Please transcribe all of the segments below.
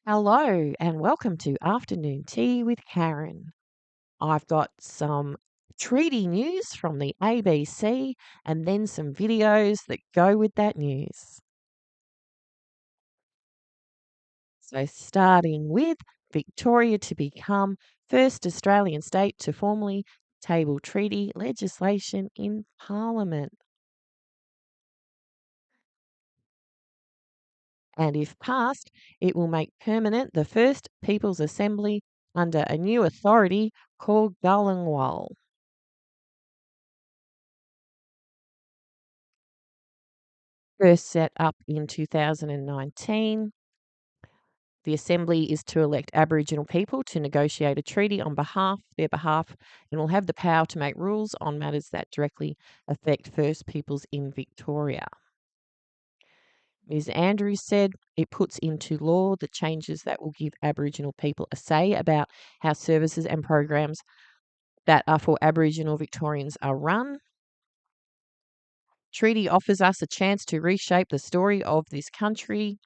Hello and welcome to Afternoon Tea with Karen. I've got some treaty news from the ABC and then some videos that go with that news. So, starting with Victoria to become first Australian state to formally table treaty legislation in Parliament. And if passed, it will make permanent the first People's Assembly under a new authority called Gullenwal. First set up in 2019. The Assembly is to elect Aboriginal people to negotiate a treaty on their behalf and will have the power to make rules on matters that directly affect First Peoples in Victoria. Ms Andrews said it puts into law the changes that will give Aboriginal people a say about how services and programs that are for Aboriginal Victorians are run. Treaty offers us a chance to reshape the story of this country.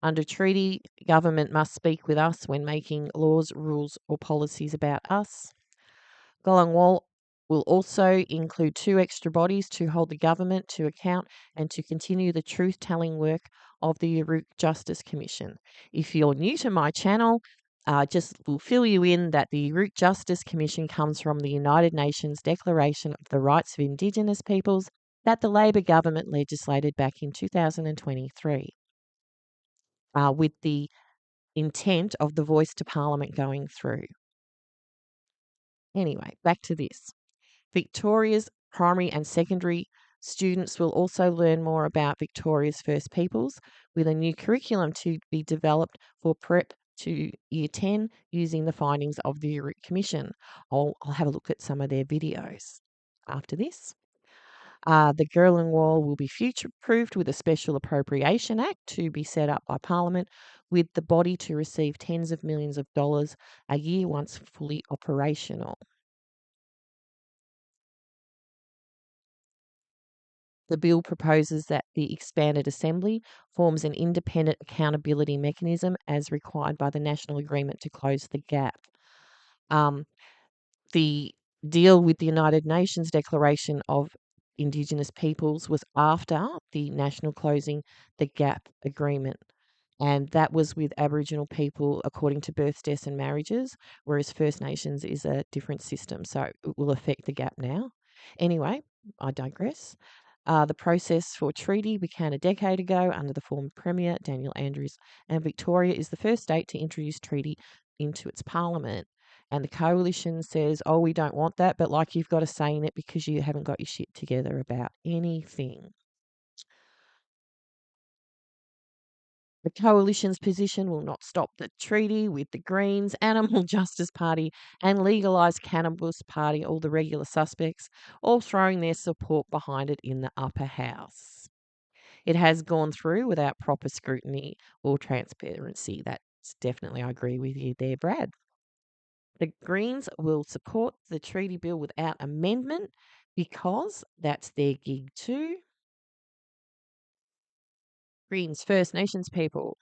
Under treaty, government must speak with us when making laws, rules, or policies about us. Gullenwal will also include 2 extra bodies to hold the government to account and to continue the truth-telling work of the Uruk Justice Commission. If you're new to my channel, just will fill you in that the Uruk Justice Commission comes from the United Nations Declaration of the Rights of Indigenous Peoples that the Labor government legislated back in 2023. With the intent of the voice to Parliament going through. Anyway, back to this. Victoria's primary and secondary students will also learn more about Victoria's First Peoples with a new curriculum to be developed for prep to Year 10 using the findings of the Uruk Commission. I'll have a look at some of their videos after this. The Girling Wall will be future-proofed with a Special Appropriation Act to be set up by Parliament, with the body to receive tens of millions of dollars a year once fully operational. The bill proposes that the expanded Assembly forms an independent accountability mechanism as required by the National Agreement to Close the Gap. The deal with the United Nations Declaration of Indigenous Peoples was after the National Closing the Gap Agreement, and that was with Aboriginal people according to births, deaths and marriages, whereas First Nations is a different system, so it will affect the gap now. Anyway, I digress. The process for treaty began a decade ago under the former Premier, Daniel Andrews, and Victoria is the first state to introduce treaty into its parliament. And the coalition says, oh, we don't want that, but like you've got a say in it because you haven't got your shit together about anything. The coalition's position will not stop the treaty with the Greens, Animal Justice Party, and Legalised Cannabis Party, all the regular suspects, all throwing their support behind it in the upper house. It has gone through without proper scrutiny or transparency. That's definitely, I agree with you there, Brad. The Greens will support the treaty bill without amendment because that's their gig too. Greens, First Nations people.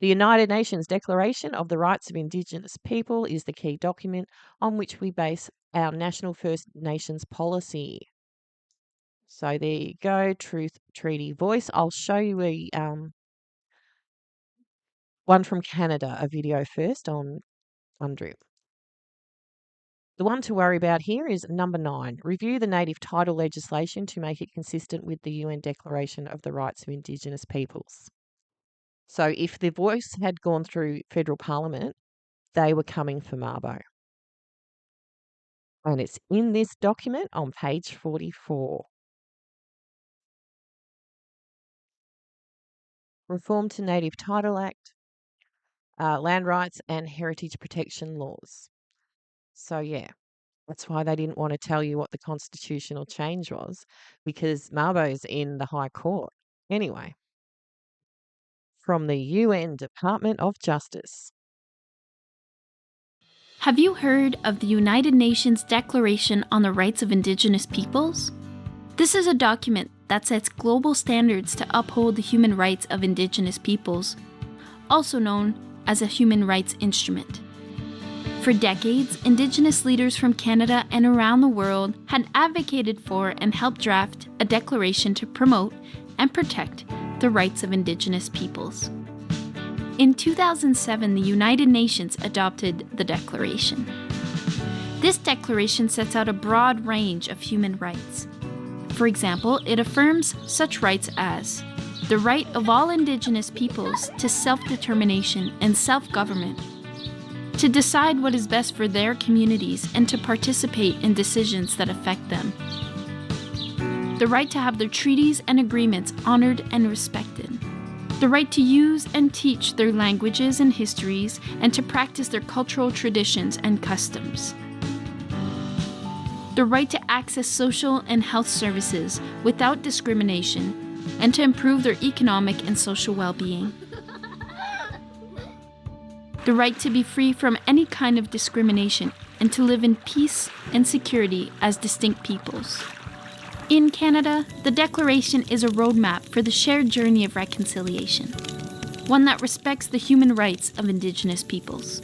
The United Nations Declaration of the Rights of Indigenous People is the key document on which we base our national First Nations policy. So there you go, Truth Treaty Voice. I'll show you a one from Canada, a video first on UNDRIP. The one to worry about here is number 9. Review the native title legislation to make it consistent with the UN Declaration of the Rights of Indigenous Peoples. So if the voice had gone through federal parliament, they were coming for Mabo. And it's in this document on page 44. Reform to Native Title Act, land rights and heritage protection laws. So yeah, that's why they didn't want to tell you what the constitutional change was, because Mabo's in the High Court. Anyway, from the UN Department of Justice. Have you heard of the United Nations Declaration on the Rights of Indigenous Peoples? This is a document that sets global standards to uphold the human rights of Indigenous peoples, also known as a human rights instrument. For decades, Indigenous leaders from Canada and around the world had advocated for and helped draft a declaration to promote and protect the rights of Indigenous peoples. In 2007, the United Nations adopted the Declaration. This declaration sets out a broad range of human rights. For example, it affirms such rights as the right of all Indigenous peoples to self-determination and self-government, to decide what is best for their communities and to participate in decisions that affect them, the right to have their treaties and agreements honored and respected, the right to use and teach their languages and histories and to practice their cultural traditions and customs, the right to access social and health services without discrimination and to improve their economic and social well-being, the right to be free from any kind of discrimination and to live in peace and security as distinct peoples. In Canada, the Declaration is a roadmap for the shared journey of reconciliation, one that respects the human rights of Indigenous peoples.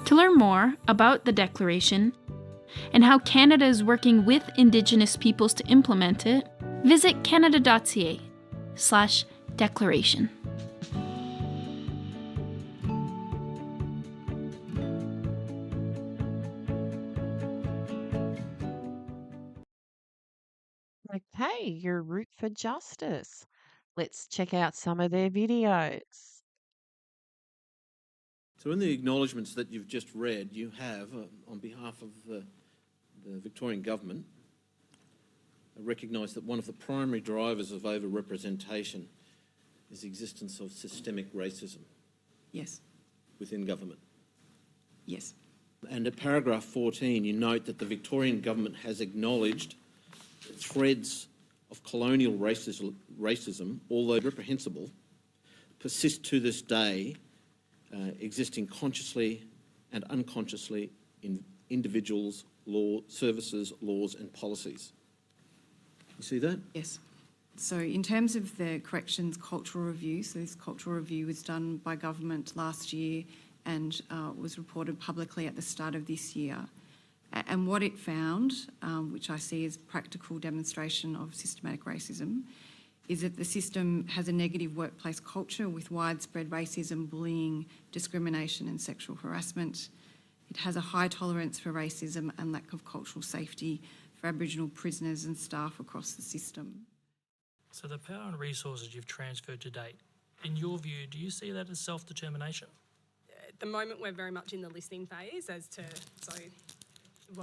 To learn more about the Declaration and how Canada is working with Indigenous peoples to implement it, visit canada.ca/declaration. Okay, your Root for Justice. Let's check out some of their videos. So in the acknowledgements that you've just read, you have, on behalf of the Victorian Government, recognised that one of the primary drivers of overrepresentation is the existence of systemic racism. Yes. Within government. Yes. And at paragraph 14, you note that the Victorian Government has acknowledged that threads of colonial racism, although reprehensible, persist to this day, existing consciously and unconsciously in individuals, services, laws and policies. You see that? Yes. So in terms of the Corrections Cultural Review, so this cultural review was done by government last year and was reported publicly at the start of this year. And what it found, which I see as practical demonstration of systematic racism, is that the system has a negative workplace culture with widespread racism, bullying, discrimination and sexual harassment. It has a high tolerance for racism and lack of cultural safety for Aboriginal prisoners and staff across the system. So the power and resources you've transferred to date, in your view, do you see that as self-determination? At the moment, we're very much in the listening phase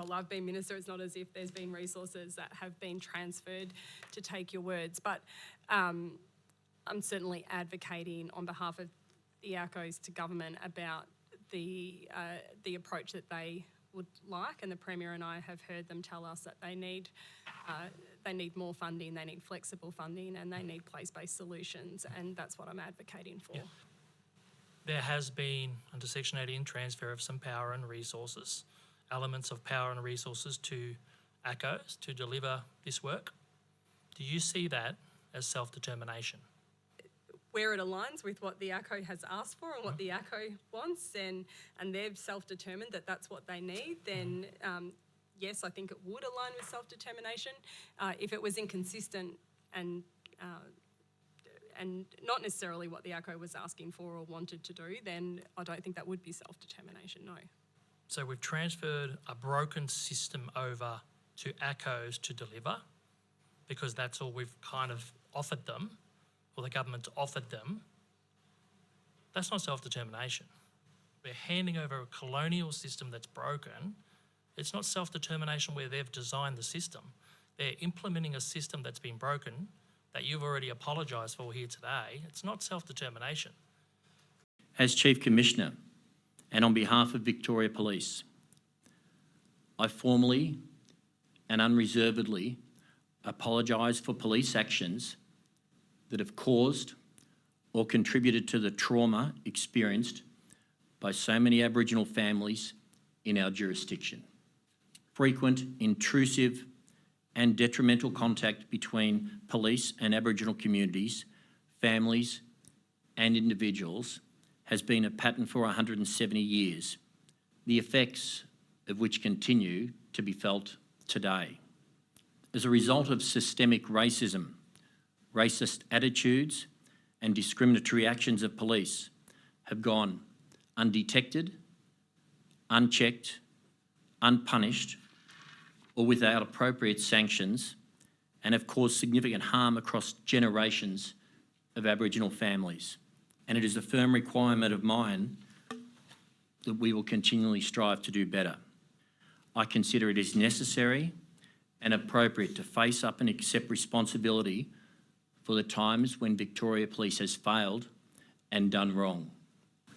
I've been minister, it's not as if there's been resources that have been transferred, to take your words, but I'm certainly advocating on behalf of the ACOs to government about the approach that they would like, and the Premier and I have heard them tell us that they need more funding, they need flexible funding, and they need place-based solutions, and that's what I'm advocating for. Yeah. There has been, under Section 18, transfer of some power and resources, elements of power and resources to ACOs to deliver this work. Do you see that as self-determination? Where it aligns with what the ACO has asked for and what the ACO wants, and they've self-determined that that's what they need, then yes, I think it would align with self-determination. If it was inconsistent and not necessarily what the ACO was asking for or wanted to do, then I don't think that would be self-determination, no. So we've transferred a broken system over to ACOs to deliver, because that's all we've kind of offered them, or the government's offered them. That's not self-determination. We're handing over a colonial system that's broken. It's not self-determination where they've designed the system. They're implementing a system that's been broken that you've already apologised for here today. It's not self-determination. As Chief Commissioner, and on behalf of Victoria Police, I formally and unreservedly apologise for police actions that have caused or contributed to the trauma experienced by so many Aboriginal families in our jurisdiction. Frequent, intrusive and detrimental contact between police and Aboriginal communities, families and individuals has been a pattern for 170 years, the effects of which continue to be felt today. As a result of systemic racism, racist attitudes and discriminatory actions of police have gone undetected, unchecked, unpunished, or without appropriate sanctions, and have caused significant harm across generations of Aboriginal families. And it is a firm requirement of mine that we will continually strive to do better. I consider it is necessary and appropriate to face up and accept responsibility for the times when Victoria Police has failed and done wrong.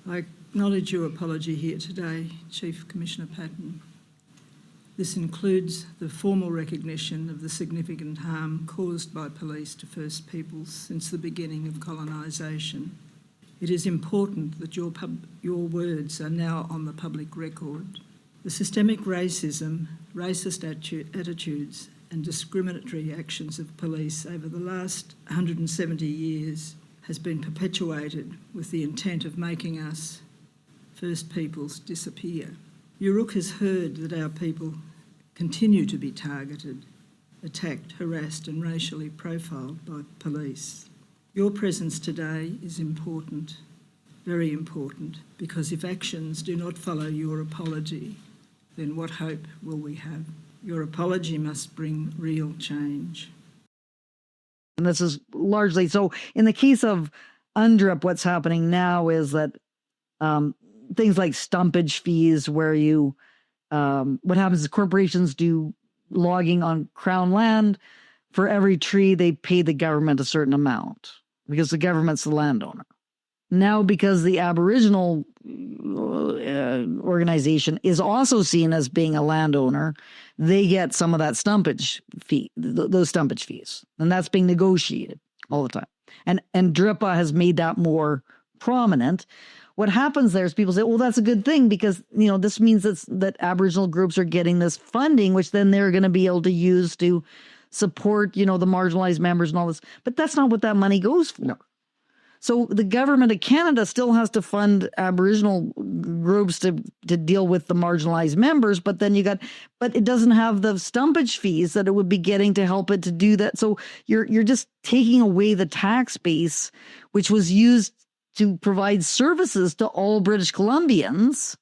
I acknowledge your apology here today, Chief Commissioner Patton. This includes the formal recognition of the significant harm caused by police to First Peoples since the beginning of colonisation. It is important that your words are now on the public record. The systemic racism, racist attitudes and discriminatory actions of police over the last 170 years has been perpetuated with the intent of making us, First Peoples, disappear. Uruk has heard that our people continue to be targeted, attacked, harassed and racially profiled by police. Your presence today is important, very important, because if actions do not follow your apology, then what hope will we have? Your apology must bring real change. And this is largely, so in the case of UNDRIP, what's happening now is that things like stumpage fees where you, what happens is corporations do logging on Crown land. For every tree, they pay the government a certain amount because the government's the landowner. Now, because the Aboriginal organization is also seen as being a landowner, they get some of that stumpage fee, those stumpage fees. And that's being negotiated all the time. And DRIPA has made that more prominent. What happens there is people say, well, that's a good thing because, you know, this means that Aboriginal groups are getting this funding, which then they're going to be able to use to support, you know, the marginalized members and all this. But that's not what that money goes for. No. So the government of Canada still has to fund Aboriginal groups to deal with the marginalized members, but then but it doesn't have the stumpage fees that it would be getting to help it to do that. So you're just taking away the tax base, which was used to provide services to all British Columbians,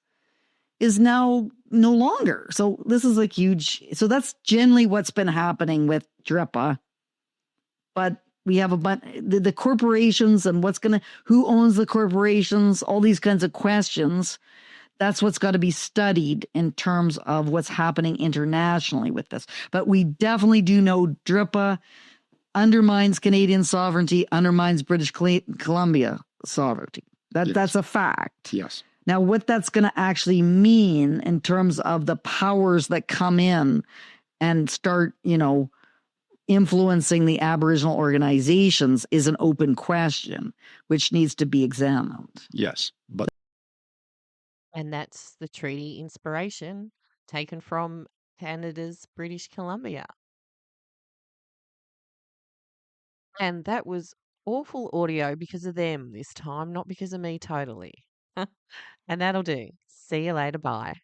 is now no longer. So this is so that's generally what's been happening with DRIPA. But we have the corporations and who owns the corporations, all these kinds of questions. That's what's got to be studied in terms of what's happening internationally with this. But we definitely do know DRIPA undermines Canadian sovereignty, undermines British Columbia sovereignty. That's a fact. Yes. Now, what that's going to actually mean in terms of the powers that come in and start, you know, influencing the Aboriginal organizations is an open question, which needs to be examined. Yes. And that's the treaty inspiration taken from Canada's British Columbia. And that was awful audio because of them this time, not because of me totally. And that'll do. See you later. Bye.